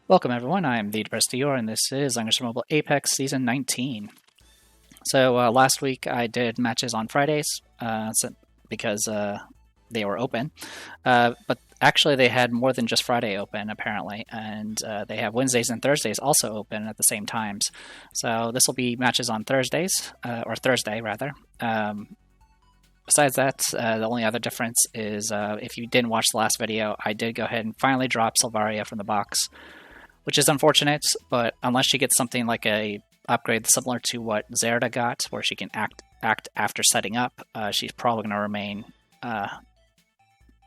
Welcome everyone, I'm the Depressed Dior, and this is Langrisser Mobile Apex Season 19. So last week I did matches on Fridays because they were open, but actually they had more than just Friday open apparently, and they have Wednesdays and Thursdays also open at the same times. So this will be matches on Thursdays, or Thursday rather. Besides that, the only other difference is if you didn't watch the last video, I did go ahead and finally drop Silvaria from the box, which is unfortunate, but unless she gets something like a upgrade similar to what Zerda got, where she can act after setting up, she's probably going to remain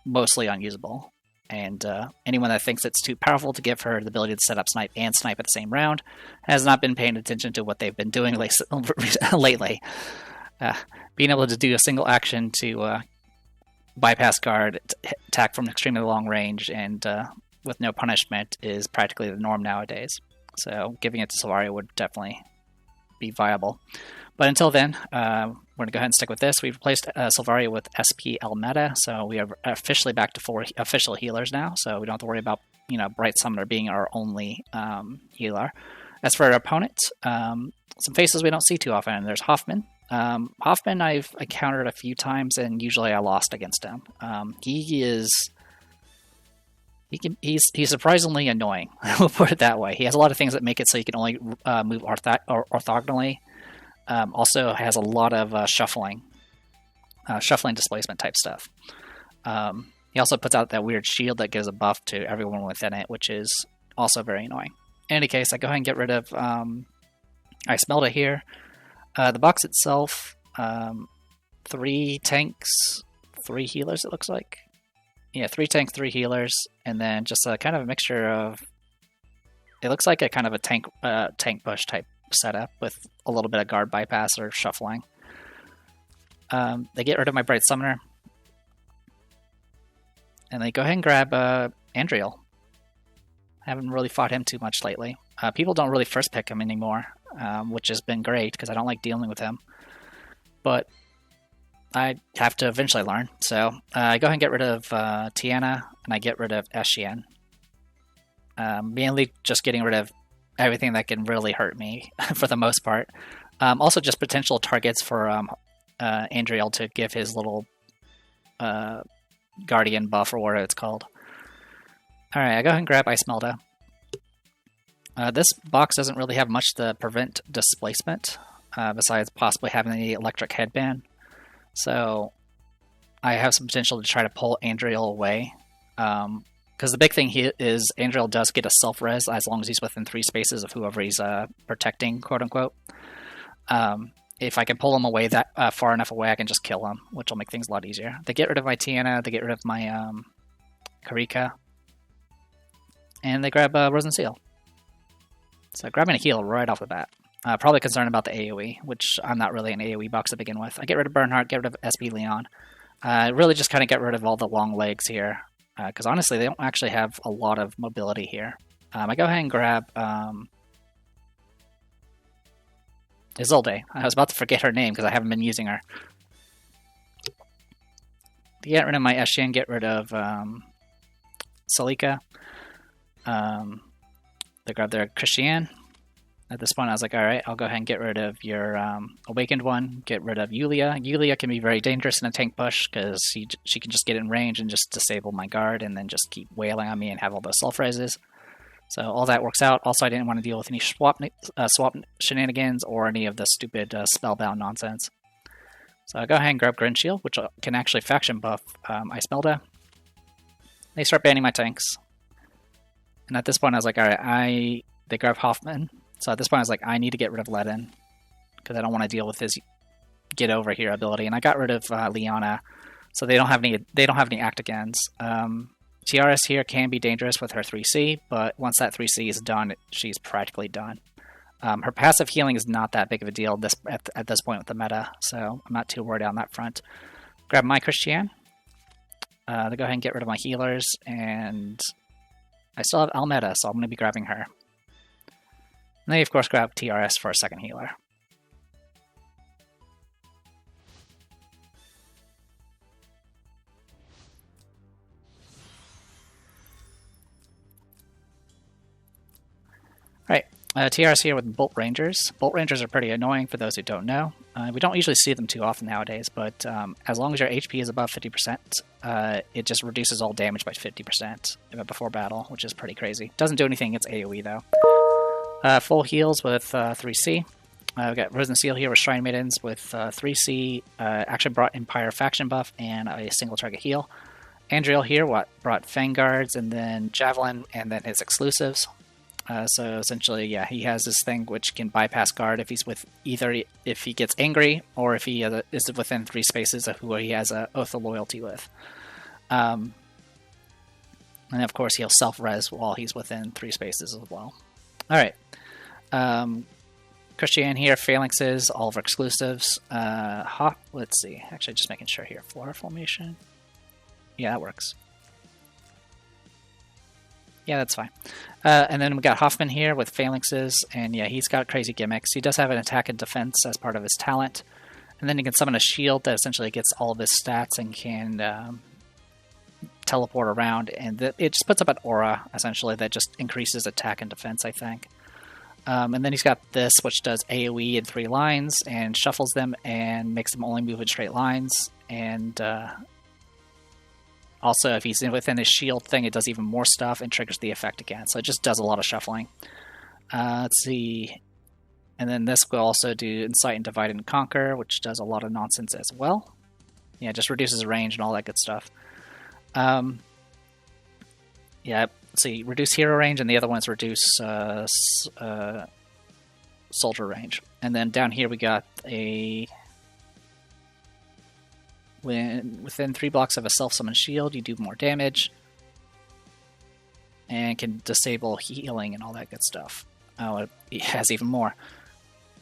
mostly unusable. And anyone that thinks it's too powerful to give her the ability to set up snipe and snipe at the same round has not been paying attention to what they've been doing lately. Being able to do a single action to bypass guard, attack from extremely long range, and with no punishment is practically the norm nowadays. So giving it to Silvaria would definitely be viable. But until then, we're going to go ahead and stick with this. We've replaced Silvaria with SP Almeda, so we are officially back to 4 official healers now, so we don't have to worry about Bright Summoner being our only healer. As for our opponent, some faces we don't see too often. There's Hoffman. Hoffman I've encountered a few times, and usually I lost against him. He's surprisingly annoying. We'll put it that way. He has a lot of things that make it so you can only move orthogonally. Also has a lot of shuffling displacement type stuff. He also puts out that weird shield that gives a buff to everyone within it, which is also very annoying. In any case, I go ahead and get rid of Ice Melta here. The box itself, 3 tanks, 3 healers it looks like. Yeah, 3 tanks, 3 healers, and then just a kind of a mixture of. It looks like a kind of a tank push type setup with a little bit of guard bypass or shuffling. They get rid of my Bright Summoner, and they go ahead and grab Andriel. Haven't really fought him too much lately. People don't really first pick him anymore, which has been great because I don't like dealing with him. But I have to eventually learn. So I go ahead and get rid of Tiana, and I get rid of Eshian. Mainly just getting rid of everything that can really hurt me for the most part. Also just potential targets for Andriel to give his little Guardian buff or whatever it's called. Alright, I go ahead and grab Ice Melta. This box doesn't really have much to prevent displacement, besides possibly having the electric headband. So I have some potential to try to pull Andriel away. Because the big thing here is Andriel does get a self-res as long as he's within 3 spaces of whoever he's protecting, quote-unquote. If I can pull him away that far enough away, I can just kill him, which will make things a lot easier. They get rid of my Tiana, they get rid of my Karika, and they grab Rosen Seal. So grabbing a heal right off the bat. Probably concerned about the AoE, which I'm not really an AoE box to begin with. I get rid of Bernhardt, get rid of SP Leon. Really just kind of get rid of all the long legs here. Because honestly, they don't actually have a lot of mobility here. I go ahead and grab Isolde. I was about to forget her name because I haven't been using her. To get rid of my Eshian, get rid of Salika. They grab their Christiane. At this point, I was like, alright, I'll go ahead and get rid of your Awakened one. Get rid of Yulia. Yulia can be very dangerous in a tank push because she can just get in range and just disable my guard and then just keep wailing on me and have all those self-reses. So all that works out. Also, I didn't want to deal with any swap shenanigans or any of the stupid spellbound nonsense. So I go ahead and grab Grinshield, which can actually faction buff Ice Melta. They start banning my tanks. And at this point, I was like, alright, they grab Hoffman. So at this point, I was like, I need to get rid of Ledin because I don't want to deal with his get over here ability. And I got rid of Liana, so they don't have any act-agains. TRS here can be dangerous with her 3C, but once that 3C is done, she's practically done. Her passive healing is not that big of a deal at this point with the meta, so I'm not too worried on that front. Grab my Christiane. They go ahead and get rid of my healers, and I still have Almeda, so I'm going to be grabbing her. And they, of course, grab TRS for a second healer. Alright, TR's here with Bolt Rangers. Bolt Rangers are pretty annoying for those who don't know. We don't usually see them too often nowadays, but as long as your HP is above 50%, it just reduces all damage by 50% before battle, which is pretty crazy. Doesn't do anything against AoE though. Full heals with 3C. We've got Risen Seal here with Shrine Maidens with 3C. Actually brought Empire Faction buff and a single target heal. Andriel here brought Vanguards and then Javelin and then his exclusives. So essentially, yeah, he has this thing which can bypass guard if he's with either if he gets angry or if he is within 3 spaces of who he has an Oath of Loyalty with. And of course, he'll self-res while he's within 3 spaces as well. All right. Christian here, Phalanxes, all of our exclusives. Let's see. Actually, just making sure here. Flora formation. Yeah, that works. Yeah, that's fine. And then we got Hoffman here with Phalanxes, and yeah, he's got crazy gimmicks. He does have an attack and defense as part of his talent. And then he can summon a shield that essentially gets all of his stats and can teleport around. And it just puts up an aura, essentially, that just increases attack and defense, I think. And then he's got this, which does AoE in 3 lines and shuffles them and makes them only move in straight lines. And also, if he's within his shield thing, it does even more stuff and triggers the effect again. So it just does a lot of shuffling. Let's see. And then this will also do Incite and Divide and Conquer, which does a lot of nonsense as well. Yeah, it just reduces range and all that good stuff. Yeah, let's see. Reduce hero range, and the other one's reduce soldier range. And then down here we got a... When within 3 blocks of a self-summon shield, you do more damage. And can disable healing and all that good stuff. Oh, it has even more.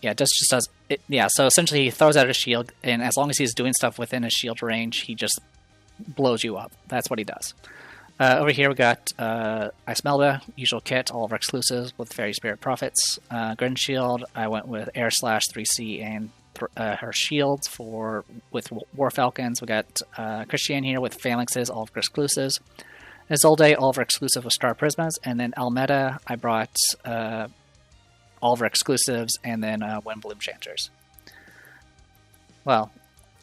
Yeah, it just does... yeah, so essentially he throws out a shield, and as long as he's doing stuff within his shield range, he just blows you up. That's what he does. Over here we got Icemelda, usual kit, all of our exclusives with Fairy Spirit Prophets. Grin Shield, I went with Air Slash, 3C, and her shields with War Falcons. We got Christian here with Phalanxes, all of her exclusives. Isolde, all of her exclusive with Star Prismas. And then Almeda, I brought all of her exclusives and then Windbloom Chanters. Well,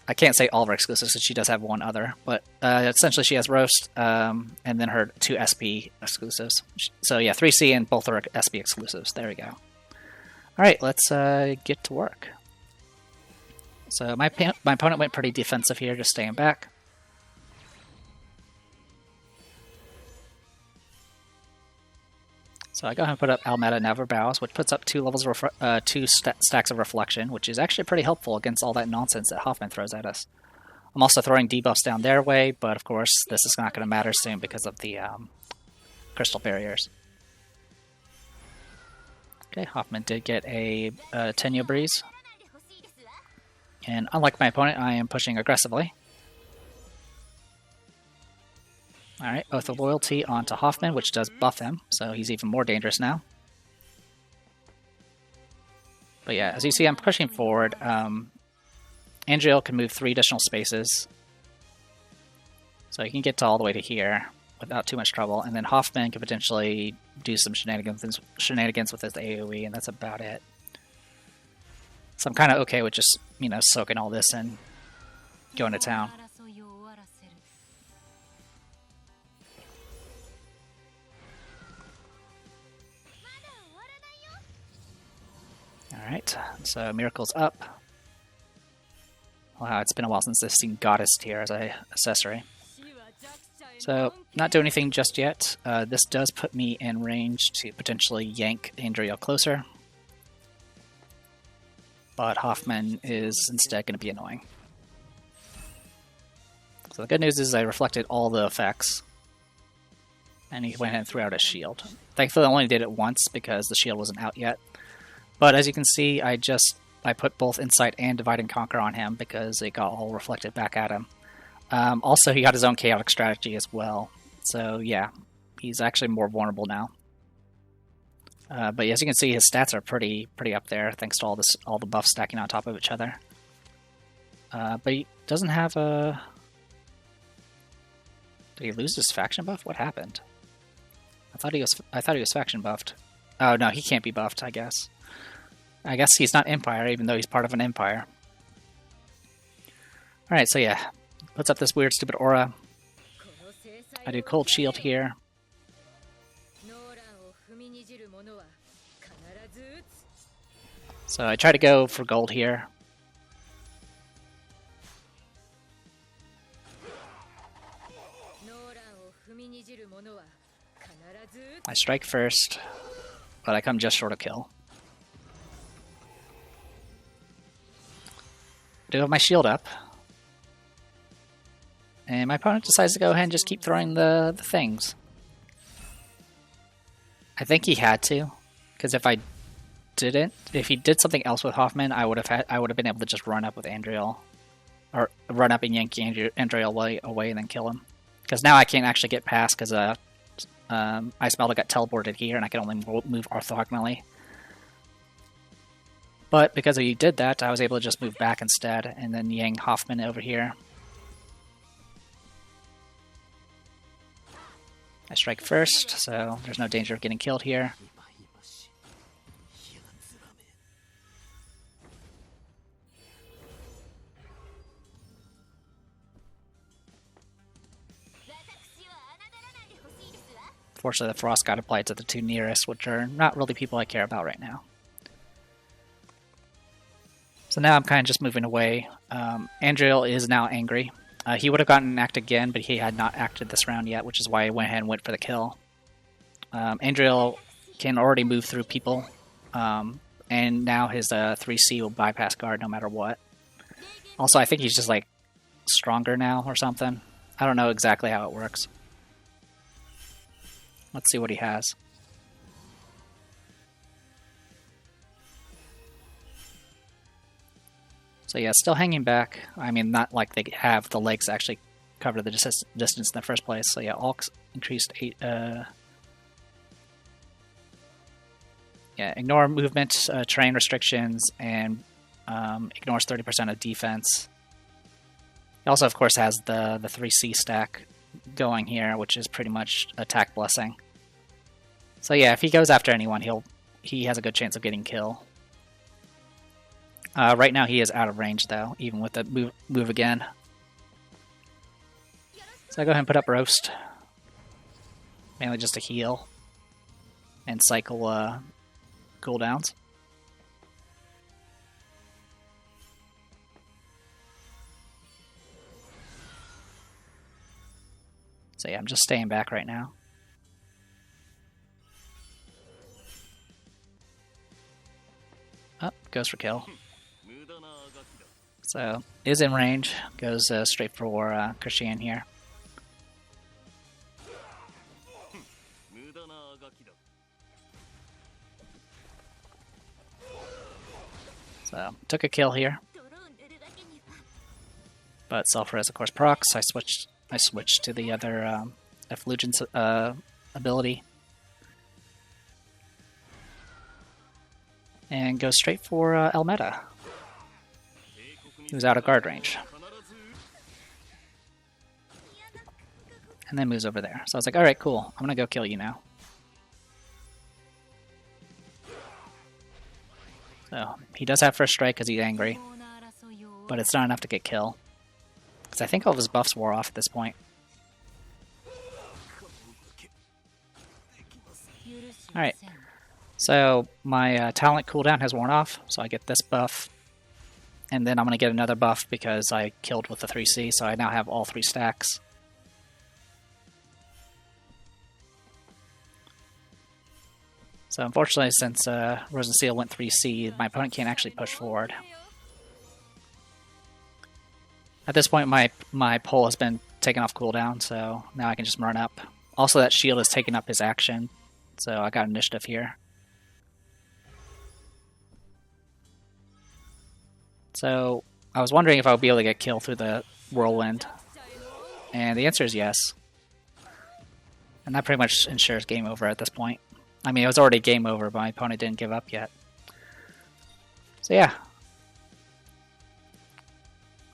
I can't say all of her exclusives, so she does have one other, but essentially she has Roast and then her 2 SP exclusives. So yeah, 3C and both are SP exclusives. There we go. Alright, let's get to work. So my opponent went pretty defensive here, just staying back. So I go ahead and put up Almeda Never Bows, which puts up 2 levels of stacks of Reflection, which is actually pretty helpful against all that nonsense that Hoffman throws at us. I'm also throwing debuffs down their way, but of course this is not going to matter soon because of the crystal barriers. Okay, Hoffman did get a Tenyo Breeze. And unlike my opponent, I am pushing aggressively. Alright, Oath of Loyalty onto Hoffman, which does buff him, so he's even more dangerous now. But yeah, as you see, I'm pushing forward. Andriel can move 3 additional spaces. So he can get to all the way to here without too much trouble. And then Hoffman can potentially do some shenanigans with his AoE, and that's about it. So I'm kind of okay with just, you know, soaking all this in, going to town. Alright, so Miracle's up. Wow, it's been a while since I've seen Goddess tier as an accessory. So, not doing anything just yet. This does put me in range to potentially yank Andriel closer. But Hoffman is instead going to be annoying. So the good news is I reflected all the effects. And he went ahead and threw out a shield. Thankfully I only did it once because the shield wasn't out yet. But as you can see, I put both Incite and Divide and Conquer on him because it got all reflected back at him. Also, he got his own chaotic strategy as well. So yeah, he's actually more vulnerable now. But as you can see, his stats are pretty up there thanks to all the buffs stacking on top of each other. But he doesn't have a... Did he lose his faction buff? What happened? I thought he was faction buffed. Oh no, he can't be buffed, I guess. I guess he's not Empire, even though he's part of an Empire. Alright, so yeah. Puts up this weird stupid aura. I do Cold Shield here. So I try to go for gold here. I strike first, but I come just short of kill. I do have my shield up. And my opponent decides to go ahead and just keep throwing the things. I think he had to, because if he did something else with Hoffman, I would have been able to just run up with Andriel, or run up and yank Andriel away and then kill him. Because now I can't actually get past because Ice Melta got teleported here, and I can only move orthogonally. But because he did that, I was able to just move back instead, and then yang Hoffman over here. I strike first, so there's no danger of getting killed here. Fortunately, the Frost got applied to the two nearest, which are not really people I care about right now. So now I'm kind of just moving away. Andriel is now angry. He would have gotten an act again, but he had not acted this round yet, which is why I went ahead and went for the kill. Andriel can already move through people, and now his 3C will bypass guard no matter what. Also, I think he's just like stronger now or something. I don't know exactly how it works. Let's see what he has. So yeah, still hanging back. I mean, not like they have the legs actually cover the distance in the first place. So yeah, Alks increased 8. Yeah, ignore movement, terrain restrictions, and ignores 30% of defense. He also, of course, has the 3C stack going here, which is pretty much attack blessing. So yeah, if he goes after anyone, he has a good chance of getting kill. Right now he is out of range though, even with the move again. So I go ahead and put up Roast. Mainly just to heal. And cycle cooldowns. So yeah, I'm just staying back right now. Oh, goes for kill. So, is in range, goes straight for Christian here. So, took a kill here. But self-res, of course, procs. I switched to the other Effulgence ability. And goes straight for Elmeta. He was out of guard range. And then moves over there. So I was like, alright, cool. I'm gonna go kill you now. So, he does have first strike because he's angry. But it's not enough to get kill. Because I think all of his buffs wore off at this point. Alright. So, my talent cooldown has worn off, so I get this buff. And then I'm going to get another buff because I killed with the 3C, so I now have all 3 stacks. So unfortunately, since Rose and Seal went 3C, my opponent can't actually push forward. At this point, my pull has been taken off cooldown, so now I can just run up. Also, that shield has taken up his action, so I got initiative here. So, I was wondering if I would be able to get killed through the whirlwind. And the answer is yes. And that pretty much ensures game over at this point. I mean, it was already game over, but my opponent didn't give up yet. So yeah.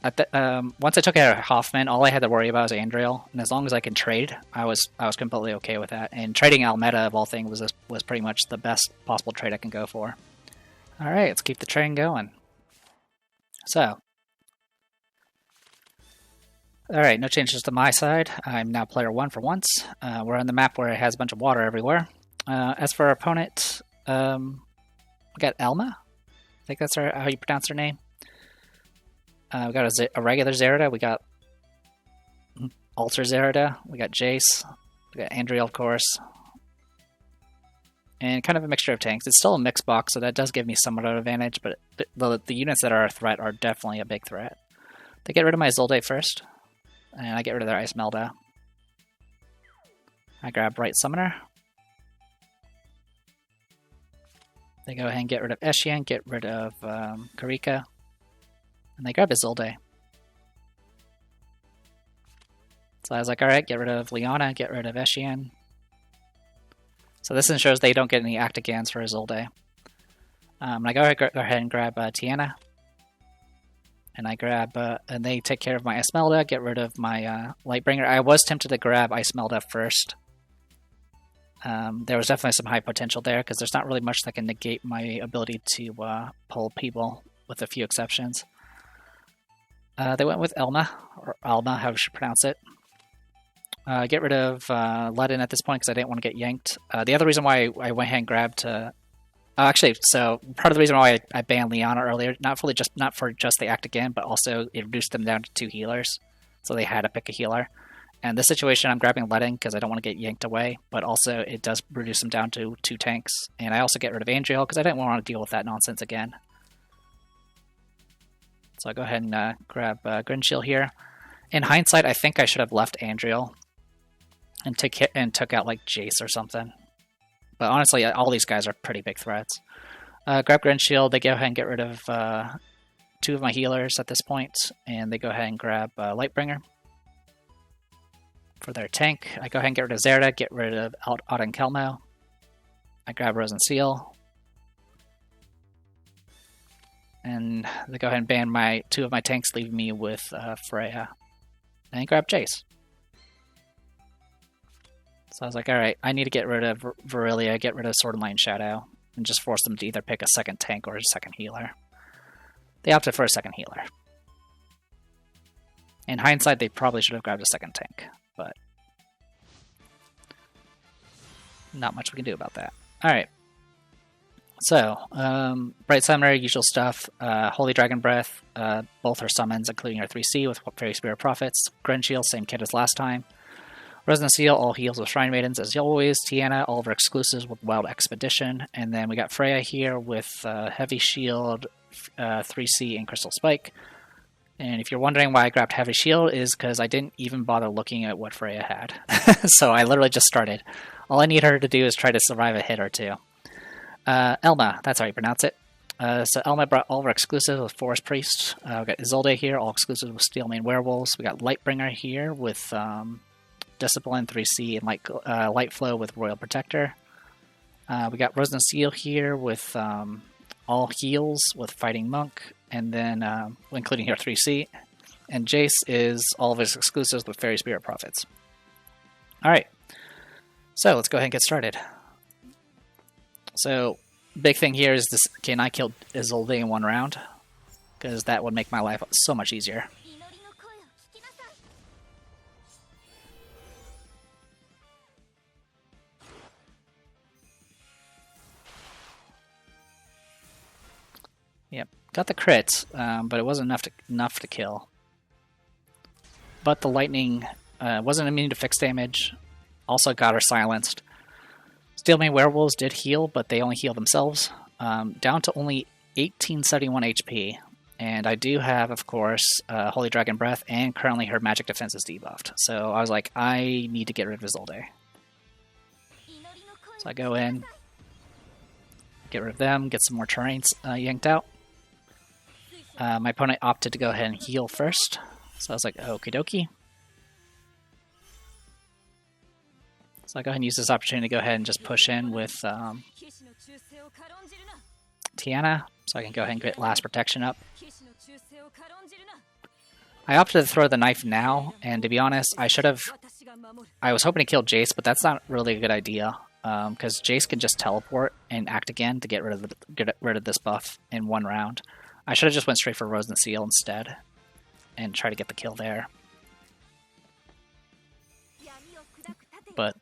Once I took out Hoffman, all I had to worry about was Andriel, and as long as I can trade, I was completely okay with that. And trading Almeda of all things was pretty much the best possible trade I can go for. All right, let's keep the train going. So, all right, no changes to my side. I'm now player 1 for once. We're on the map where it has a bunch of water everywhere. As for our opponent, we got Elma. I think that's how you pronounce her name. We got a regular Zerida. We got Alter Zerida. We got Jace. We got Andriel, of course. And kind of a mixture of tanks. It's still a mixed box, so that does give me somewhat of an advantage, but the units that are a threat are definitely a big threat. They get rid of my Zolde first, and I get rid of their Ice Melda. I grab Bright Summoner. They go ahead and get rid of Eshian, get rid of Karika, and they grab Isolde. So I was like, alright, get rid of Liana, get rid of Eshian. So this ensures they don't get any Actigans for Isolde. I go ahead and grab Tiana. And I grab, and they take care of my Esmelda, get rid of my Lightbringer. I was tempted to grab Icemelda first. There was definitely some high potential there, because there's not really much that can negate my ability to pull people, with a few exceptions. They went with Elma, or Alma, however you should pronounce it. Get rid of Ledin at this point, because I didn't want to get yanked. The other reason why I went ahead and grabbed... actually, so part of the reason why I banned Liana earlier, not for just the Actigan, but also it reduced them down to 2 healers, so they had to pick a healer. And this situation, I'm grabbing Ledin because I don't want to get yanked away, but also it does reduce them down to 2 tanks. And I also get rid of Andriel because I didn't want to deal with that nonsense again. So I'll go ahead and grab Grinshield here. In hindsight, I think I should have left Andriel and took out like Jace or something. But honestly, all these guys are pretty big threats. Grab Grinshield, they go ahead and get rid of 2 of my healers at this point, and they go ahead and grab Lightbringer. For their tank, I go ahead and get rid of Zerda, get rid of Auden Kelmo. I grab Rose and Seal. And they go ahead and ban 2 of my tanks, leaving me with Freya. And grab Jace. So I was like, alright, I need to get rid of Virilia, get rid of Sword and Light and Shadow, and just force them to either pick a second tank or a second healer. They opted for a second healer. In hindsight, they probably should have grabbed a second tank, but not much we can do about that. Alright. So, Bright Summoner, usual stuff. Holy Dragon Breath, both her summons, including her 3C with Fairy Spirit Prophets. Grinshield, same kit as last time. Resonant Seal, all heals with Shrine Maidens as always. Tiana, all of her exclusives with Wild Expedition. And then we got Freya here with Heavy Shield, 3C, and Crystal Spike. And if you're wondering why I grabbed Heavy Shield, is because I didn't even bother looking at what Freya had. So I literally just started. All I need her to do is try to survive a hit or 2. Elma, that's how you pronounce it. So Elma brought all of her exclusives with Forest Priest. We got Isolde here, all exclusives with Steelmane Werewolves. We got Lightbringer here with Discipline, 3C, and Light Flow with Royal Protector. We got Resonant Seal here with all heals with Fighting Monk, and then including her 3C. And Jace is all of his exclusives with Fairy Spirit Prophets. Alright, so let's go ahead and get started. So, big thing here is this: can I kill Isolde in 1 round? Because that would make my life so much easier. Yep, got the crit, but it wasn't enough to kill. But the lightning wasn't immune to fixed damage. Also got her silenced. Steelmane Werewolves did heal, but they only heal themselves, down to only 1871 HP. And I do have, of course, Holy Dragon Breath, and currently her magic defense is debuffed. So I was like, I need to get rid of Isolde. So I go in, get rid of them, get some more terrains yanked out. My opponent opted to go ahead and heal first, so I was like, okie dokie. So I go ahead and use this opportunity to go ahead and just push in with Tiana, so I can go ahead and get last protection up. I opted to throw the knife now, and to be honest, I was hoping to kill Jace, but that's not really a good idea, because Jace can just teleport and act again to get rid of this buff in one round. I should have just went straight for Rose and Seal instead, and try to get the kill there. But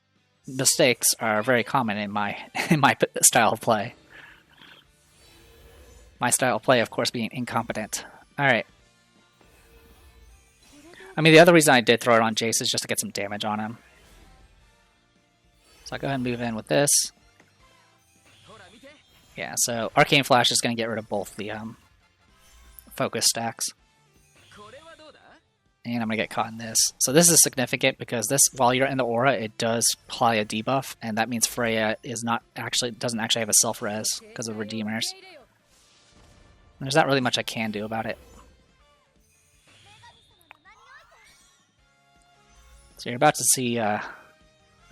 mistakes are very common in my style of play. My style of play, of course, being incompetent. Alright. I mean, the other reason I did throw it on Jace is just to get some damage on him. So I'll go ahead and move in with this. Yeah, so Arcane Flash is going to get rid of both the focus stacks. And I'm going to get caught in this. So this is significant because this, while you're in the aura, it does apply a debuff, and that means Freya doesn't actually have a self-res because of Redeemers. There's not really much I can do about it. So you're about to see a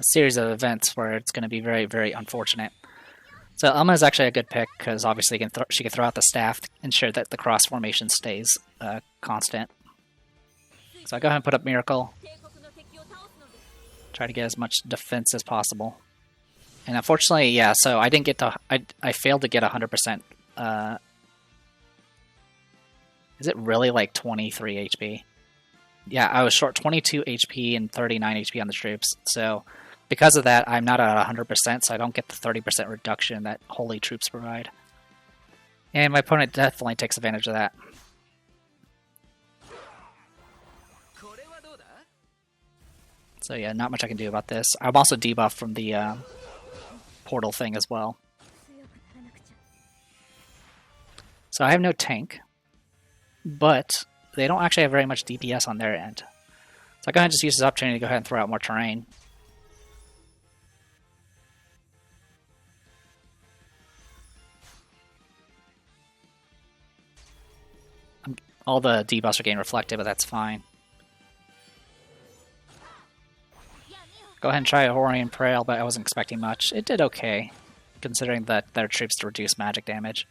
series of events where it's going to be very, very unfortunate. So Elma is actually a good pick because obviously she can throw out the staff to ensure that the cross formation stays constant. So I go ahead and put up Miracle. Try to get as much defense as possible. And unfortunately, yeah, so I didn't get to... I failed to get 100%... is it really like 23 HP? Yeah, I was short 22 HP and 39 HP on the troops. So because of that, I'm not at 100%, so I don't get the 30% reduction that holy troops provide. And my opponent definitely takes advantage of that. So yeah, not much I can do about this. I'm also debuffed from the portal thing as well. So I have no tank, but they don't actually have very much DPS on their end. So I go ahead and just use this opportunity to go ahead and throw out more terrain. All the debuffs are getting reflected, but that's fine. Go ahead and try a Horian Prail, but I wasn't expecting much. It did okay, considering that their troops to reduce magic damage.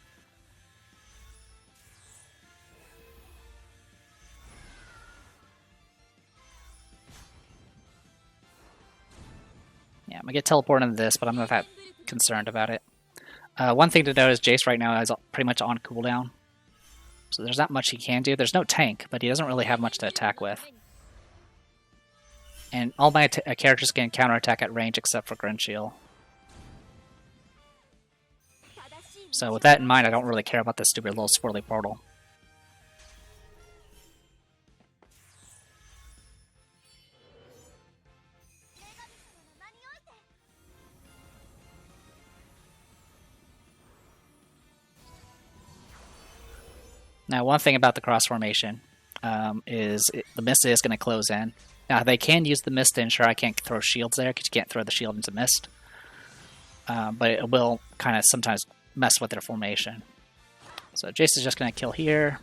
Yeah, I'm going to get teleported into this, but I'm not that concerned about it. One thing to note is Jace right now is pretty much on cooldown. So there's not much he can do. There's no tank, but he doesn't really have much to attack with. And all my characters can counterattack at range except for Grinshield. So with that in mind, I don't really care about this stupid little swirly portal. Now, one thing about the cross formation is the mist is going to close in. Now, they can use the mist to ensure I can't throw shields there, because you can't throw the shield into mist. But it will kind of sometimes mess with their formation. So Jace is just going to kill here.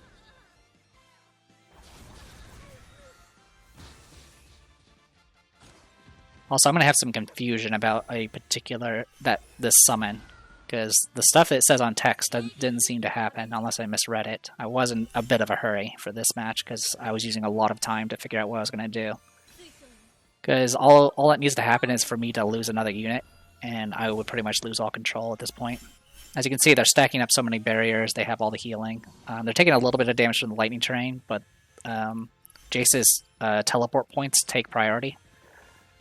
Also, I'm going to have some confusion about this summon, because the stuff it says on text didn't seem to happen unless I misread it. I was in a bit of a hurry for this match because I was using a lot of time to figure out what I was going to do. Because all that needs to happen is for me to lose another unit, and I would pretty much lose all control at this point. As you can see, they're stacking up so many barriers, they have all the healing. They're taking a little bit of damage from the lightning terrain, but Jace's teleport points take priority.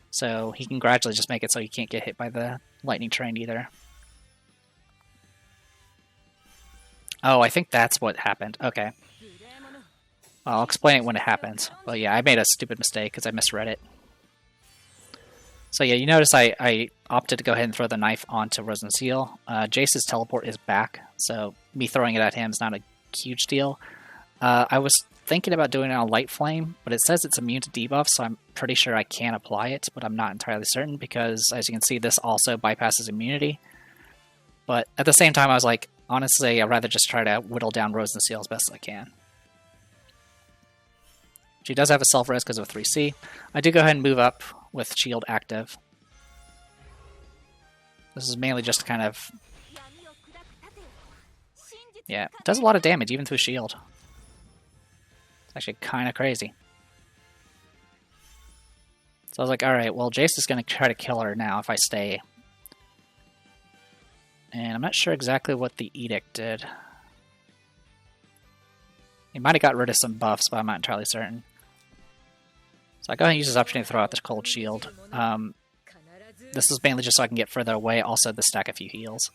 So he can gradually just make it so you can't get hit by the lightning terrain either. Oh, I think that's what happened. Okay. I'll explain it when it happens. But yeah, I made a stupid mistake because I misread it. So yeah, you notice I opted to go ahead and throw the knife onto Rose and Seal. Jace's teleport is back, so me throwing it at him is not a huge deal. I was thinking about doing it on Light Flame, but it says it's immune to debuff, so I'm pretty sure I can apply it, but I'm not entirely certain because, as you can see, this also bypasses immunity. But at the same time, I was like, honestly, I'd rather just try to whittle down Rose and Seal as best as I can. She does have a self-res because of 3C. I do go ahead and move up with shield active. This is mainly just kind of... yeah, it does a lot of damage, even through shield. It's actually kind of crazy. So I was like, alright, well, Jace is going to try to kill her now if I stay. And I'm not sure exactly what the edict did. He might have got rid of some buffs, but I'm not entirely certain. So I go ahead and use this opportunity to throw out this cold shield. This is mainly just so I can get further away, also to stack a few heals.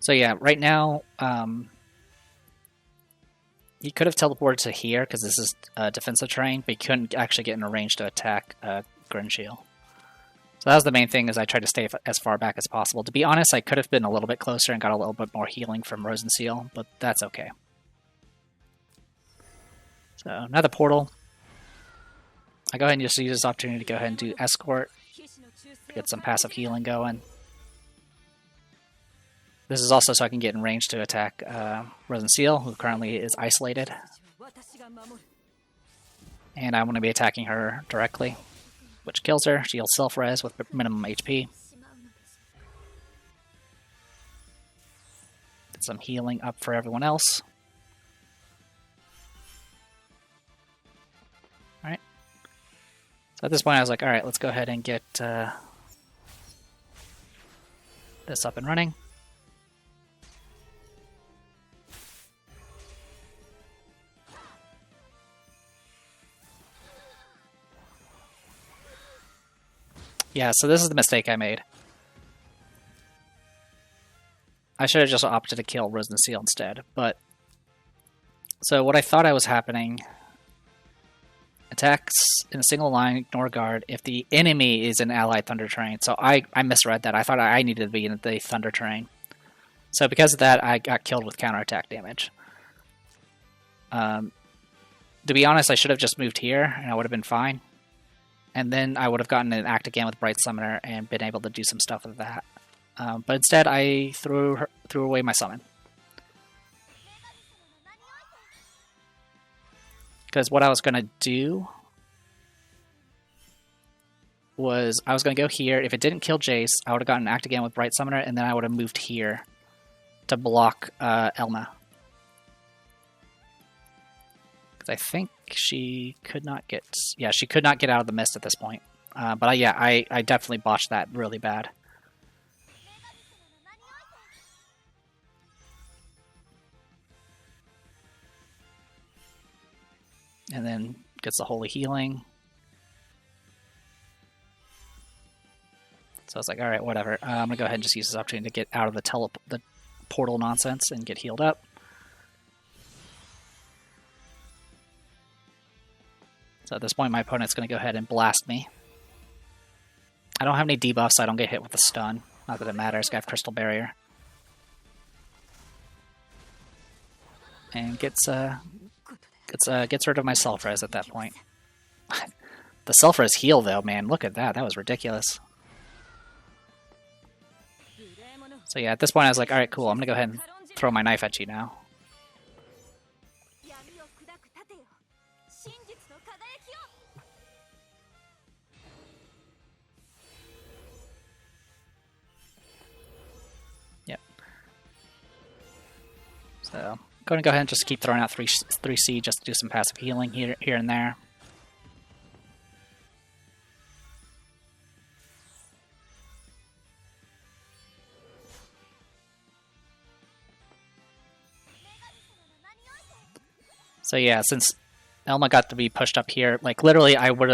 So yeah, right now, he could have teleported to here, because this is defensive terrain, but he couldn't actually get in a range to attack Grinshield. So that was the main thing, is I tried to stay as far back as possible. To be honest, I could have been a little bit closer and got a little bit more healing from Rosenseal, but that's okay. So, another portal. I go ahead and just use this opportunity to go ahead and do Escort. Get some passive healing going. This is also so I can get in range to attack Rosenseal, who currently is isolated. And I want to be attacking her directly, which kills her. She'll self-res with minimum HP. Get some healing up for everyone else. Alright. So at this point I was like, alright, let's go ahead and get this up and running. Yeah, so this is the mistake I made. I should have just opted to kill Rosenseal instead, but... So what I thought was happening... Attacks in a single line, ignore guard, if the enemy is in allied thunder terrain. So I misread that. I thought I needed to be in the thunder terrain. So because of that, I got killed with counterattack damage. To be honest, I should have just moved here, and I would have been fine. And then I would have gotten an act again with Bright Summoner and been able to do some stuff with that. But instead, I threw away my summon. Because what I was going to do was I was going to go here. If it didn't kill Jace, I would have gotten an act again with Bright Summoner, and then I would have moved here to block Elma. Because I think she could not get... Yeah, she could not get out of the mist at this point. But yeah, I definitely botched that really bad. And then gets the Holy Healing. So I was like, alright, whatever. I'm going to go ahead and just use this opportunity to get out of the portal nonsense and get healed up. So at this point, my opponent's going to go ahead and blast me. I don't have any debuffs, so I don't get hit with a stun. Not that it matters, I have Crystal Barrier. And gets rid of my self-res at that point. The self-res heal, though, man, look at that. That was ridiculous. So yeah, at this point I was like, alright, cool, I'm going to go ahead and throw my knife at you now. Yep. So, I'm going to go ahead and just keep throwing out 3C just to do some passive healing here and there. So yeah, since Elma got to be pushed up here, like literally it would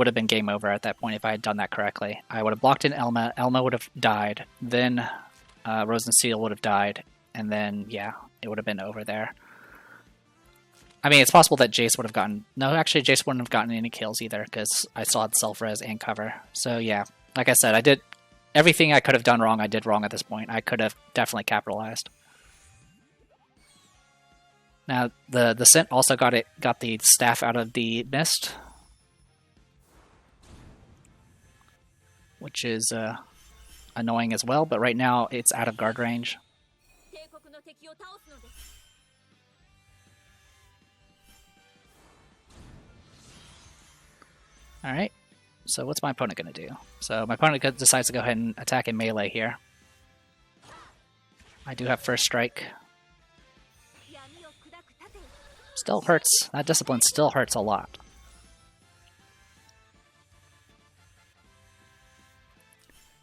have been game over at that point if I had done that correctly. I would have blocked in Elma, Elma would have died, then Rosenseal would have died, and then yeah, it would have been over there. I mean, it's possible that Jace would have gotten... No, actually Jace wouldn't have gotten any kills either, because I still had self-res and cover. So yeah, like I said, I did everything I could have done wrong, I did wrong at this point. I could have definitely capitalized. Now, the Scent also got the staff out of the mist, which is annoying as well, but right now it's out of guard range. Alright, So what's my opponent going to do? So my opponent decides to go ahead and attack in melee here. I do have first strike. Still hurts. That discipline still hurts a lot.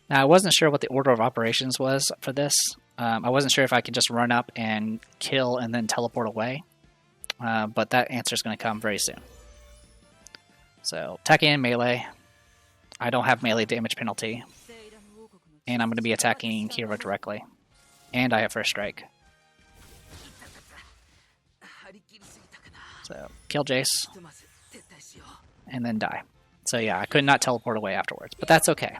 Now I wasn't sure what the order of operations was for this. I wasn't sure if I could just run up and kill and then teleport away. But that answer is going to come very soon. So attacking in melee. I don't have melee damage penalty. And I'm going to be attacking Hero directly. And I have first strike. So kill Jace. And then die. So yeah, I could not teleport away afterwards. But that's okay.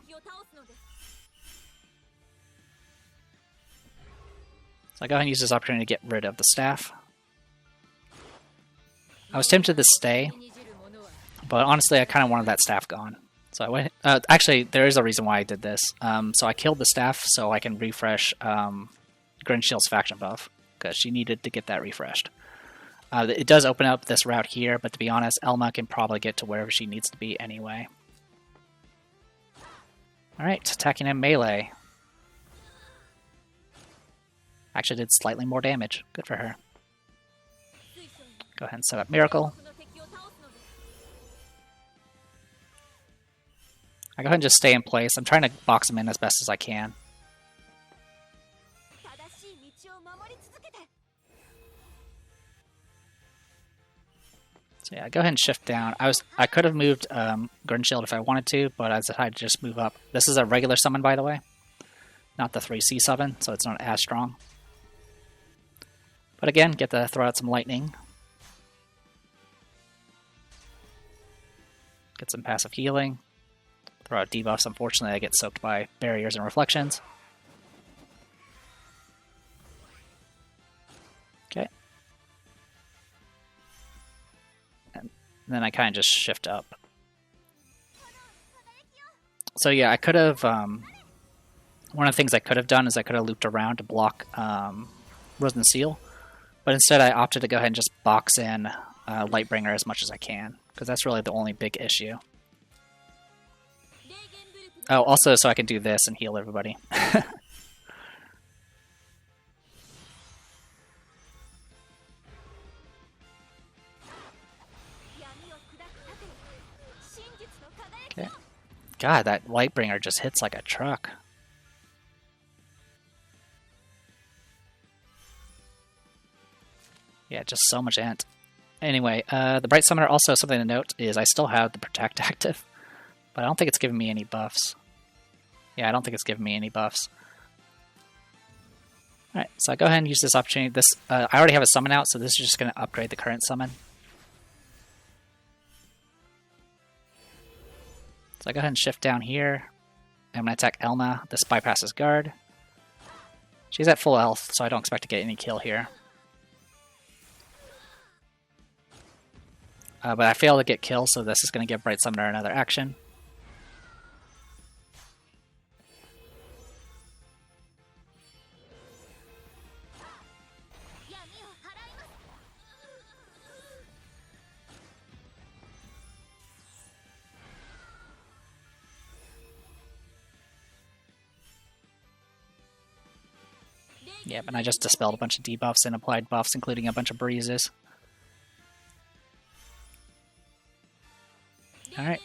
So I go ahead and use this opportunity to get rid of the staff. I was tempted to stay. But honestly, I kind of wanted that staff gone. So I went. Actually, there is a reason why I did this. So I killed the staff so I can refresh Grinshield's faction buff because she needed to get that refreshed. It does open up this route here, but to be honest, Elma can probably get to wherever she needs to be anyway. All right, attacking in melee. Actually, did slightly more damage. Good for her. Go ahead and set up Miracle. I go ahead and just stay in place. I'm trying to box him in as best as I can. So yeah, go ahead and shift down. I could have moved Grinshield if I wanted to, but I decided to just move up. This is a regular summon, by the way. Not the 3C summon, so it's not as strong. But again, get to throw out some lightning. Get some passive healing. Throw out debuffs. Unfortunately, I get soaked by barriers and reflections. Okay. And then I kind of just shift up. So yeah, I could have... one of the things I could have done is I could have looped around to block Rosen Seal. But instead I opted to go ahead and just box in Lightbringer as much as I can. Because that's really the only big issue. Oh, also so I can do this and heal everybody. Okay. God, that Lightbringer just hits like a truck. Yeah, just so much ant. Anyway, the Bright Summoner, also something to note is I still have the Protect active. But I don't think it's giving me any buffs. Yeah, I don't think it's giving me any buffs. Alright, so I go ahead and use this opportunity. This I already have a summon out, so this is just going to upgrade the current summon. So I go ahead and shift down here. I'm going to attack Elma. This bypasses guard. She's at full health, so I don't expect to get any kill here. But I failed to get kill, so this is going to give Bright Summoner another action. Yep, and I just dispelled a bunch of debuffs and applied buffs, including a bunch of breezes. Alright.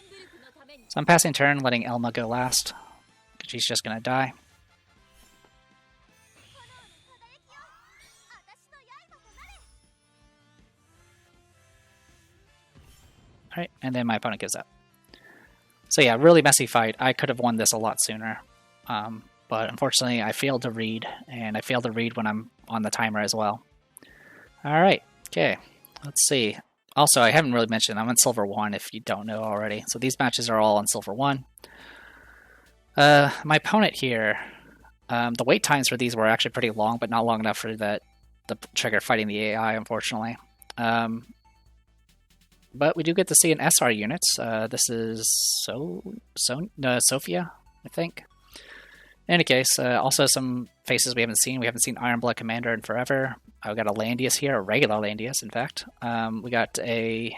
So I'm passing turn, letting Elma go last. Because she's just going to die. Alright, and then my opponent gives up. So yeah, really messy fight. I could have won this a lot sooner. But unfortunately, I failed to read, and I failed to read when I'm on the timer as well. Alright, okay, let's see. Also, I haven't really mentioned, I'm on Silver 1 if you don't know already. So these matches are all on Silver 1. My opponent here, the wait times for these were actually pretty long, but not long enough for the trigger fighting the AI, unfortunately. But we do get to see an SR unit. This is Sophia, I think. In any case, also some faces we haven't seen. We haven't seen Ironblood Commander in forever. We got a Landius here, a regular Landius, in fact. We got a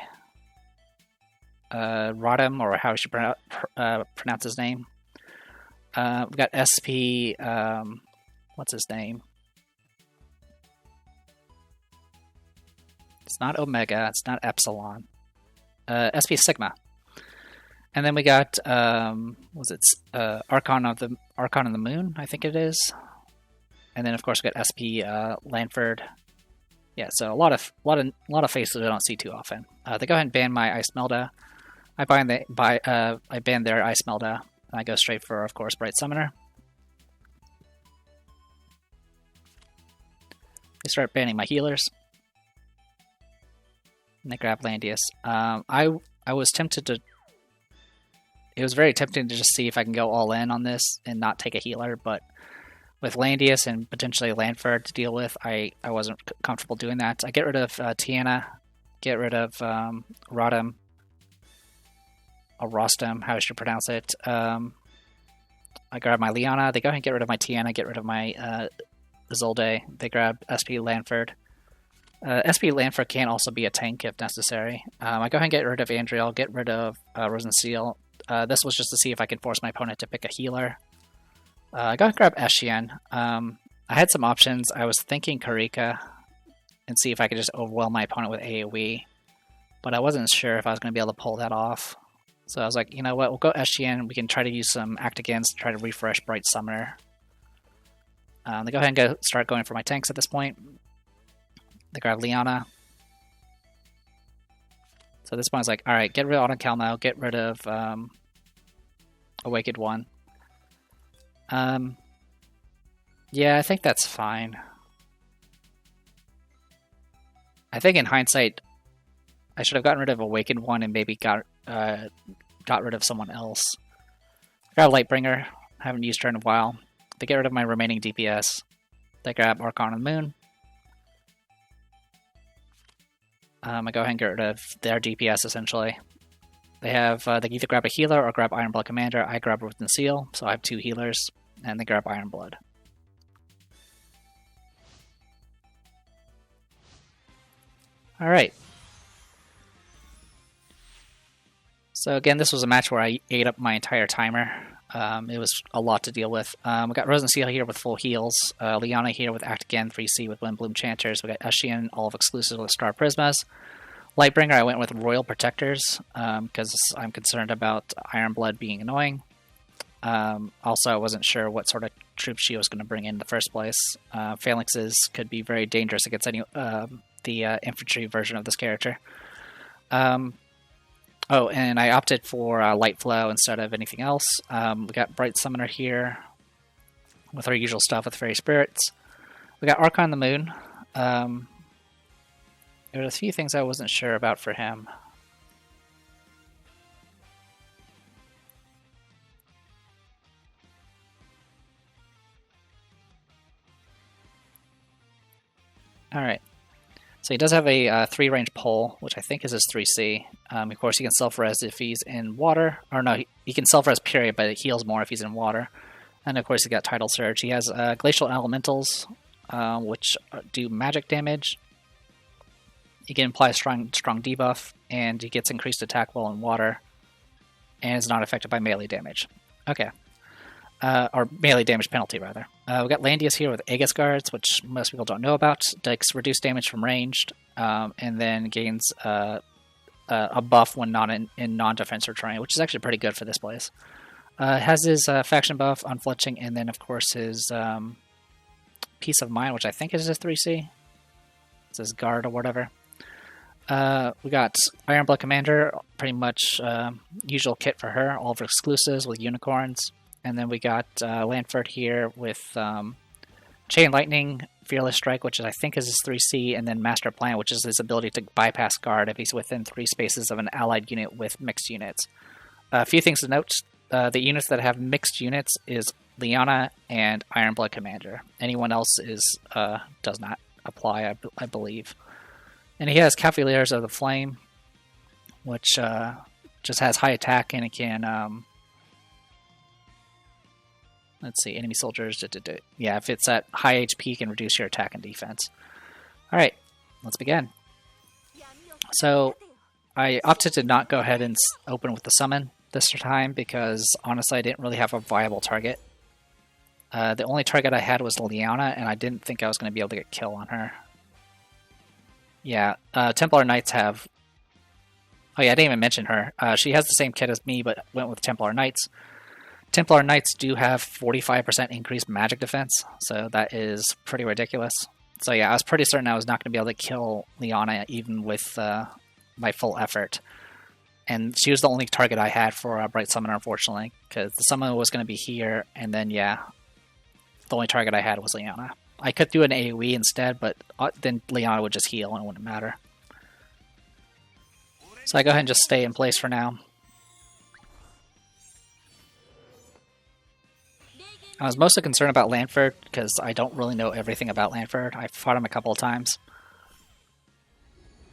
Rodham, or how you should pronounce his name. We've got SP, what's his name? It's not Omega, it's not Epsilon. SP Sigma. And then we got, Archon of the Moon, I think it is. And then of course we got SP Lanford. Yeah, so a lot of faces I don't see too often. They go ahead and ban my Ice Melda. I ban their Ice Melda. I go straight for, of course, Bright Summoner. They start banning my healers. And they grab Landius. I was tempted to... It was very tempting to just see if I can go all in on this and not take a healer, but with Landius and potentially Lanford to deal with, I wasn't comfortable doing that. I get rid of Tiana, get rid of Rodham, or Rostam, how I should pronounce it. I grab my Liana. They go ahead and get rid of my Tiana, get rid of my Isolde. They grab SP Lanford. SP Lanford can also be a tank if necessary. I go ahead and get rid of Andriel, get rid of Rosenseal. This was just to see if I could force my opponent to pick a healer. I go ahead and grab Eshian. I had some options. I was thinking Karika and see if I could just overwhelm my opponent with AoE, but I wasn't sure if I was going to be able to pull that off. So I was like, you know what, we'll go Eshian. We can try to use some Act Against, try to refresh Bright Summoner. They go ahead and start going for my tanks at this point. They grab Liana. So this point I was like, alright, get rid of Autumn Calmo, get rid of Awakened One. Yeah, I think that's fine. I think in hindsight, I should have gotten rid of Awakened One and maybe got rid of someone else. I grab Lightbringer, haven't used her in a while. They get rid of my remaining DPS. They grab Archon of the Moon. I go ahead and get rid of their DPS essentially. They have they can either grab a healer or grab Ironblood Commander. I grab Root and Seal, so I have 2 healers, and they grab Ironblood. Alright. So again, this was a match where I ate up my entire timer. It was a lot to deal with. We got Rosenseal here with full heals. Liana here with Act Again, 3C with Windbloom Chanters. We got Eshian, all of exclusives with Star Prismas. Lightbringer, I went with Royal Protectors because I'm concerned about Ironblood being annoying. Also, I wasn't sure what sort of troops she was going to bring in the first place. Phalanxes could be very dangerous against any the infantry version of this character. Oh, and I opted for Light Flow instead of anything else. We got Bright Summoner here with our usual stuff with Fairy Spirits. We got Archon the Moon. There were a few things I wasn't sure about for him. Alright. So he does have a 3-range pole, which I think is his 3C. Of course, he can self-res if he's in water. Or no, he can self-res period, but it heals more if he's in water. And of course, he got Tidal Surge. He has Glacial Elementals, which do magic damage. He can apply a strong debuff, and he gets increased attack while in water, and is not affected by melee damage. Okay. Or melee damage penalty, rather. We got Landius here with Aegis Guards, which most people don't know about. Takes reduced damage from ranged, and then gains a buff when not in non-defensive terrain, which is actually pretty good for this place. Has his faction buff on fletching, and then of course his Peace of Mind, which I think is his 3C. It's his guard or whatever. We got Ironblood Commander, pretty much usual kit for her, all of her exclusives with unicorns. And then we got Lanford here with Chain Lightning, Fearless Strike, which I think is his 3C, and then Master Plan, which is his ability to bypass guard if he's within 3 spaces of an allied unit with mixed units. A few things to note. The units that have mixed units is Liana and Ironblood Commander. Anyone else does not apply, I believe. And he has Cavaliers of the Flame, which just has high attack, and it can... let's see, enemy soldiers... Yeah, if it's at high HP, you can reduce your attack and defense. Alright, let's begin. So, I opted to not go ahead and open with the summon this time because honestly I didn't really have a viable target. The only target I had was Liana, and I didn't think I was going to be able to get kill on her. Yeah, Templar Knights have... Oh yeah, I didn't even mention her. She has the same kit as me, but went with Templar Knights. Templar Knights do have 45% increased magic defense, so that is pretty ridiculous. So yeah, I was pretty certain I was not going to be able to kill Liana even with my full effort. And she was the only target I had for a Bright Summoner, unfortunately, because the Summoner was going to be here, and then yeah, the only target I had was Liana. I could do an AoE instead, but then Liana would just heal and it wouldn't matter. So I go ahead and just stay in place for now. I was mostly concerned about Lanford, because I don't really know everything about Lanford. I fought him a couple of times.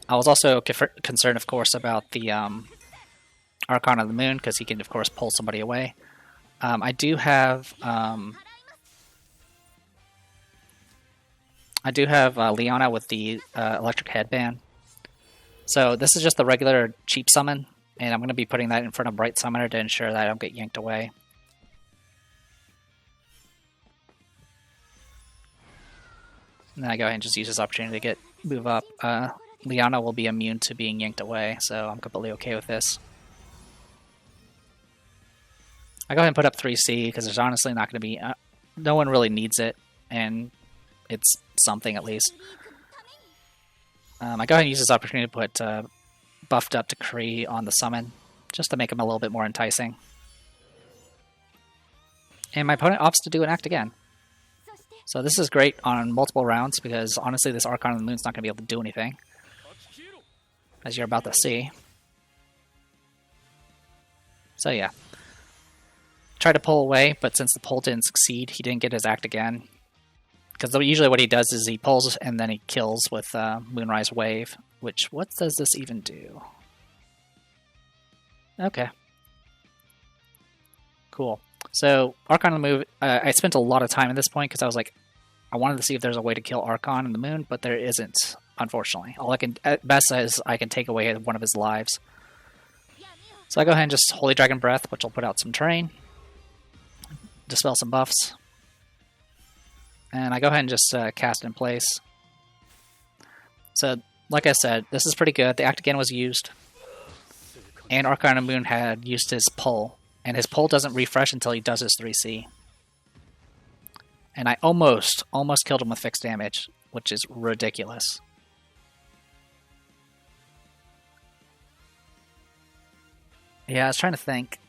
I was also concerned, of course, about the Archon of the Moon, because he can, of course, pull somebody away. I do have Liana with the Electric Headband. So this is just the regular cheap summon, and I'm going to be putting that in front of Bright Summoner to ensure that I don't get yanked away. And then I go ahead and just use this opportunity to move up. Liana will be immune to being yanked away, so I'm completely okay with this. I go ahead and put up 3C, because there's honestly not going to be... no one really needs it, and it's something at least. I go ahead and use this opportunity to put buffed up Decree on the summon, just to make him a little bit more enticing. And my opponent opts to do an act again. So this is great on multiple rounds, because honestly this Archon of the Moon's not going to be able to do anything, as you're about to see. So yeah. Tried to pull away, but since the pull didn't succeed, he didn't get his act again. Because usually what he does is he pulls and then he kills with Moonrise Wave, which, what does this even do? Okay. Cool. So, Archon of the Moon, I spent a lot of time at this point because I was like, I wanted to see if there's a way to kill Archon in the Moon, but there isn't, unfortunately. All I can, at best, is I can take away one of his lives. So I go ahead and just Holy Dragon Breath, which will put out some terrain, dispel some buffs, and I go ahead and just cast it in place. So, like I said, this is pretty good. The act again was used, and Archon of the Moon had used his pull, and his pull doesn't refresh until he does his 3C. And I almost killed him with fixed damage, which is ridiculous. Yeah, I was trying to think.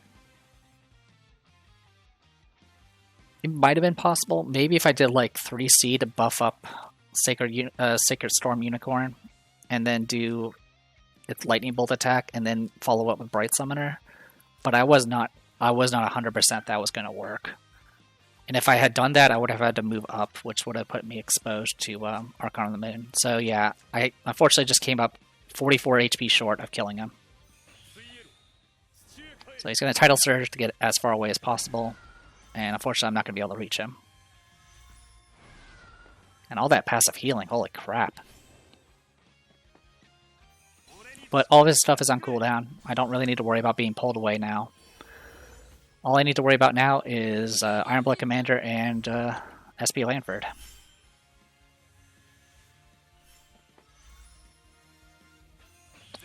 It might have been possible. Maybe if I did like 3C to buff up Sacred Storm Unicorn, and then do its Lightning Bolt attack, and then follow up with Bright Summoner. But I was not 100% that was going to work. And if I had done that, I would have had to move up, which would have put me exposed to Archon of the Moon. So yeah, I unfortunately just came up 44 HP short of killing him. So he's going to Tidal Surge to get as far away as possible. And unfortunately, I'm not going to be able to reach him. And all that passive healing, holy crap. But all of his stuff is on cooldown. I don't really need to worry about being pulled away now. All I need to worry about now is Ironblood Commander and SP Lanford.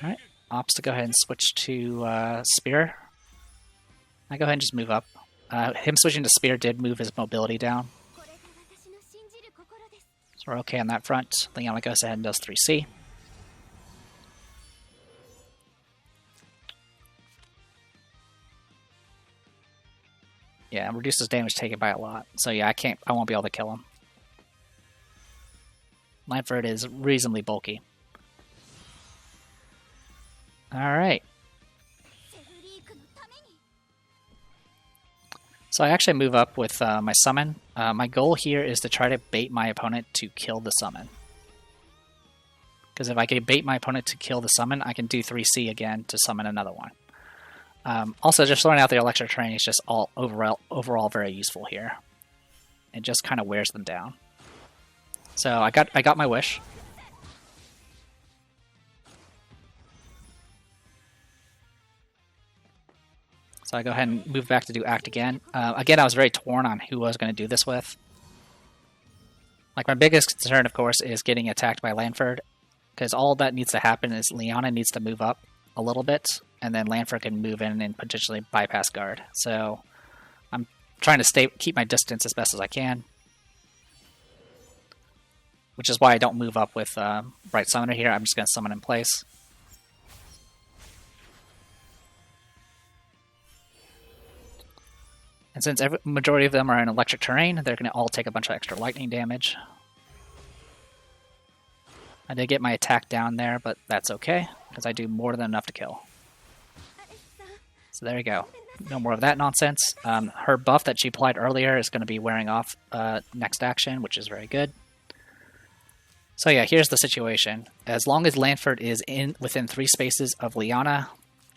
Alright, opts to go ahead and switch to Spear. I go ahead and just move up. Him switching to Spear did move his mobility down. So we're okay on that front. Liana goes ahead and does 3C. Yeah, and reduces damage taken by a lot. So yeah, I won't be able to kill him. Lanford is reasonably bulky. Alright. So I actually move up with my summon. My goal here is to try to bait my opponent to kill the summon. Because if I can bait my opponent to kill the summon, I can do 3C again to summon another one. Also, just throwing out the electric terrain is just all overall very useful here. It just kind of wears them down. So I got my wish. So I go ahead and move back to do Act again. Again, I was very torn on who I was going to do this with. Like, my biggest concern, of course, is getting attacked by Lanford, because all that needs to happen is Liana needs to move up a little bit, and then Lanford can move in and potentially bypass guard. So I'm trying to keep my distance as best as I can, which is why I don't move up with Bright Summoner here. I'm just going to summon in place. And since majority of them are in electric terrain, they're going to all take a bunch of extra lightning damage. I did get my attack down there, but that's okay, because I do more than enough to kill. So there you go. No more of that nonsense. Her buff that she applied earlier is going to be wearing off next action, which is very good. So yeah, here's the situation. As long as Lanford is within 3 spaces of Liana,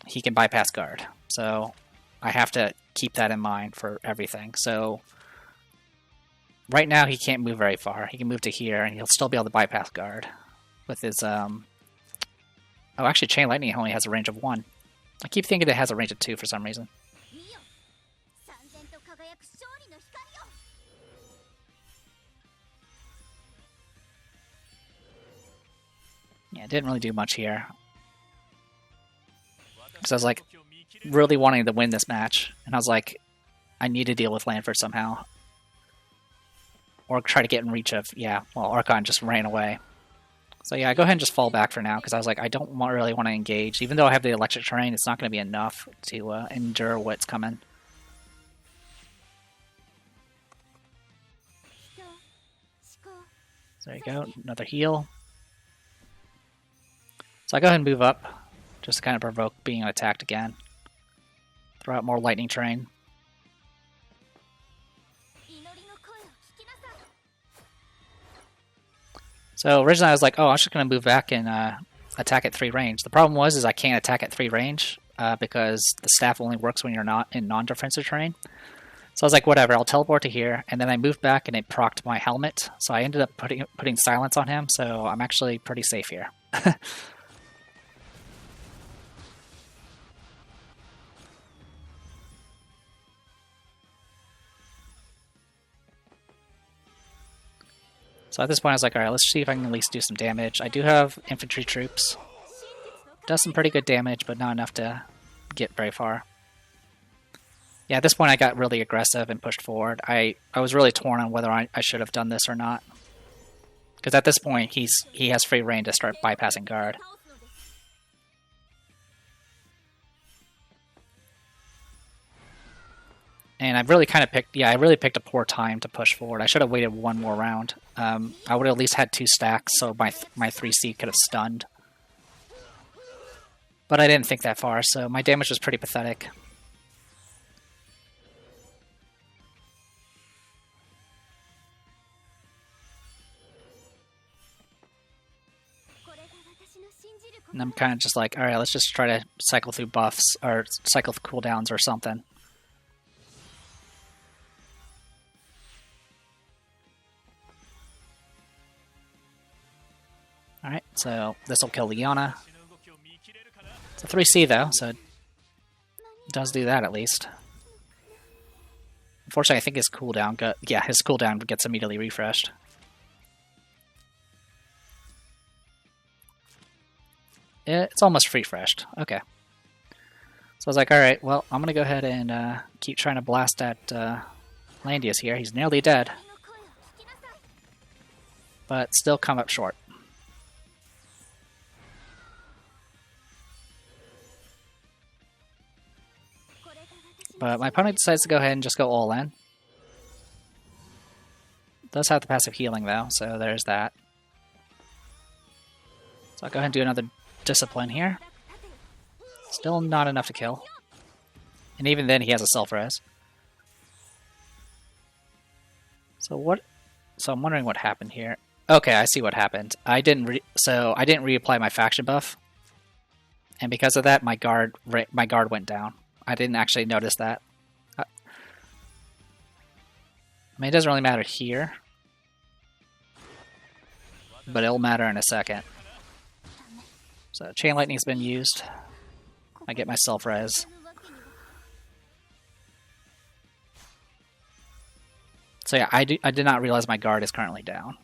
he can bypass guard. So I have to keep that in mind for everything. So right now he can't move very far. He can move to here and he'll still be able to bypass guard with his oh, actually Chain Lightning only has a range of 1. I keep thinking it has a range of 2 for some reason. Yeah, it didn't really do much here. Because I was like really wanting to win this match, and I was like, I need to deal with Lanford somehow. Or try to get in reach of, yeah, well, Archon just ran away. So yeah, I go ahead and just fall back for now, because I was like, I don't really want to engage. Even though I have the electric terrain, it's not going to be enough to endure what's coming. So there you go, another heal. So I go ahead and move up, just to kind of provoke being attacked again. Throw out more lightning terrain. So originally I was like, oh, I'm just going to move back and attack at 3 range. The problem was I can't attack at 3 range because the staff only works when you're not in non-defensive terrain. So I was like, whatever, I'll teleport to here. And then I moved back and it procced my helmet. So I ended up putting silence on him, so I'm actually pretty safe here. So at this point, I was like, alright, let's see if I can at least do some damage. I do have infantry troops. Does some pretty good damage, but not enough to get very far. Yeah, at this point, I got really aggressive and pushed forward. I was really torn on whether I should have done this or not. Because at this point, he has free reign to start bypassing guard. And I really kind of picked, yeah, I really picked a poor time to push forward. I should have waited 1 more round. I would have at least had 2 stacks, so my 3C could have stunned. But I didn't think that far, so my damage was pretty pathetic. And I'm kind of just like, alright, let's just try to cycle through buffs, or cycle through cooldowns or something. Alright, so this will kill Liana. It's a 3C though, so it does do that at least. Unfortunately, I think his cooldown his cooldown gets immediately refreshed. It's almost refreshed. Okay. So I was like, alright, well, I'm going to go ahead and keep trying to blast at Landius here. He's nearly dead. But still come up short. But my opponent decides to go ahead and just go all in. Does have the passive healing though, so there's that. So I'll go ahead and do another discipline here. Still not enough to kill. And even then he has a self-res. So I'm wondering what happened here. Okay, I see what happened. I didn't reapply my faction buff. And because of that my guard went down. I didn't actually notice that. I mean, it doesn't really matter here. But it'll matter in a second. So, Chain Lightning's been used. I get my self-res. So yeah, I did not realize my guard is currently down.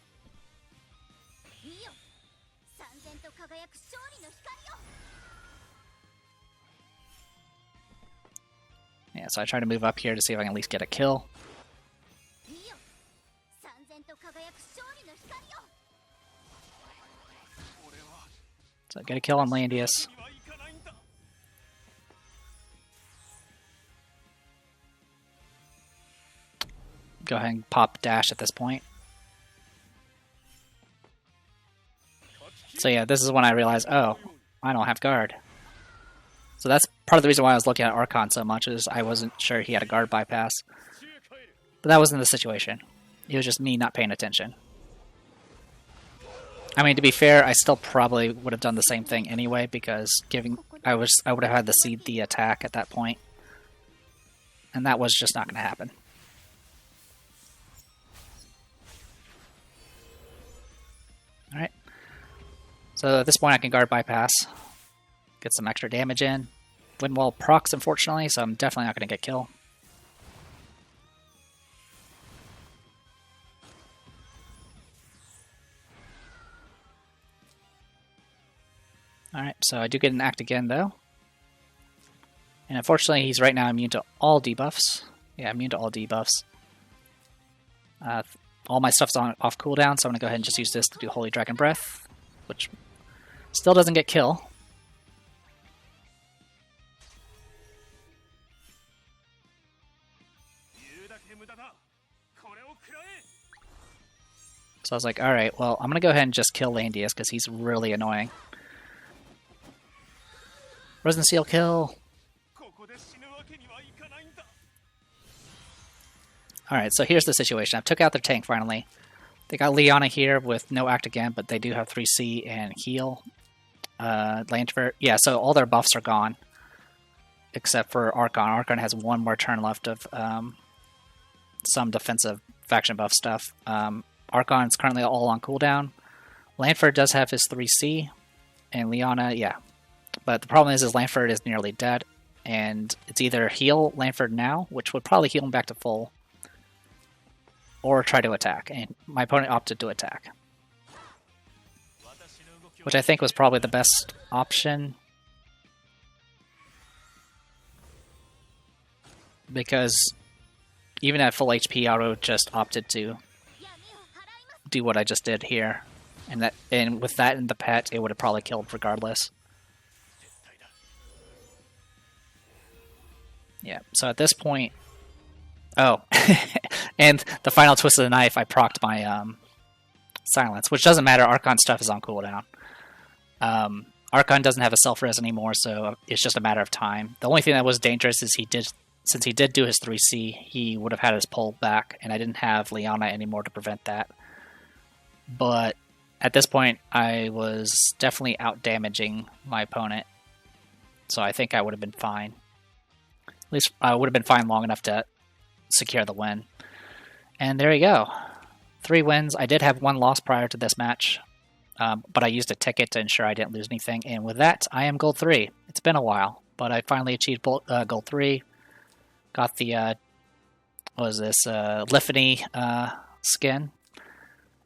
Yeah, so I try to move up here to see if I can at least get a kill. So get a kill on Landius. Go ahead and pop dash at this point. So yeah, this is when I realized, oh, I don't have guard. So that's part of the reason why I was looking at Archon so much, is I wasn't sure he had a guard bypass. But that wasn't the situation. It was just me not paying attention. I mean, to be fair, I still probably would have done the same thing anyway, because I would have had to seed the attack at that point. And that was just not going to happen. Alright. So at this point I can guard bypass. Get some extra damage in. Windwall procs, unfortunately, so I'm definitely not going to get kill. Alright, so I do get an act again, though. And unfortunately, he's right now immune to all debuffs. Yeah, immune to all debuffs. All my stuff's off cooldown, so I'm going to go ahead and just use this to do Holy Dragon Breath, which still doesn't get kill. So I was like, alright, well, I'm going to go ahead and just kill Landius, because he's really annoying. Resin Seal kill! Alright, so here's the situation. I took out their tank finally. They got Liana here with no act again, but they do have 3C and heal. Langrisser, yeah, so all their buffs are gone. Except for Archon. Archon has one more turn left of some defensive faction buff stuff. Archon's currently all on cooldown. Langrisser does have his 3C. And Liana, yeah. But the problem is Langrisser is nearly dead. And it's either heal Langrisser now, which would probably heal him back to full, or try to attack, and my opponent opted to attack. Which I think was probably the best option. Because even at full HP, I would have just opted to do what I just did here. And with that in the pet, it would have probably killed regardless. Yeah, so at this point... Oh, and the final twist of the knife, I procced my silence, which doesn't matter. Archon stuff is on cooldown. Archon doesn't have a self-res anymore, so it's just a matter of time. The only thing that was dangerous is since he did do his 3C, he would have had his pull back, and I didn't have Liana anymore to prevent that. But at this point, I was definitely out-damaging my opponent, so I think I would have been fine. At least I would have been fine long enough to secure the win. And there you go. 3 wins. I did have 1 loss prior to this match, but I used a ticket to ensure I didn't lose anything. And with that, I am Gold 3. It's been a while, but I finally achieved Gold 3. Got the, what was this, Liffany skin.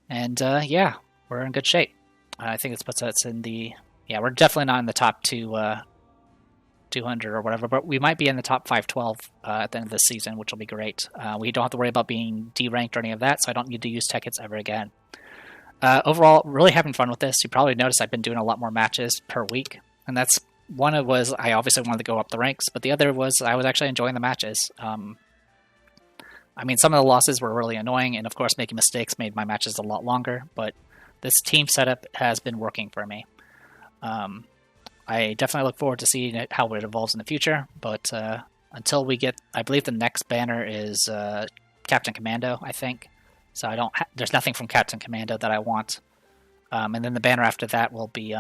And yeah, we're in good shape. I think this puts us in the... Yeah, we're definitely not in the top 200 or whatever, but we might be in the top 512 at the end of this season, which will be great. We don't have to worry about being D-ranked or any of that, so I don't need to use tickets ever again. Overall, really having fun with this. You probably noticed I've been doing a lot more matches per week, and that's one of was I obviously wanted to go up the ranks, but the other was I was actually enjoying the matches. I mean, some of the losses were really annoying, and of course making mistakes made my matches a lot longer, but this team setup has been working for me. I definitely look forward to seeing how it evolves in the future, but until we get... I believe the next banner is Captain Commando, I think. So I don't there's nothing from Captain Commando that I want. And then the banner after that will be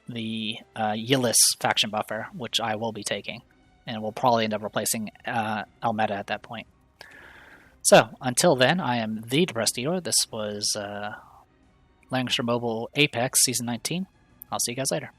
the Yillis faction buffer, which I will be taking. And we'll probably end up replacing Almeda at that point. So, until then, I am the Depressed Hero. This was Langrisser Mobile Apex Season 19. I'll see you guys later.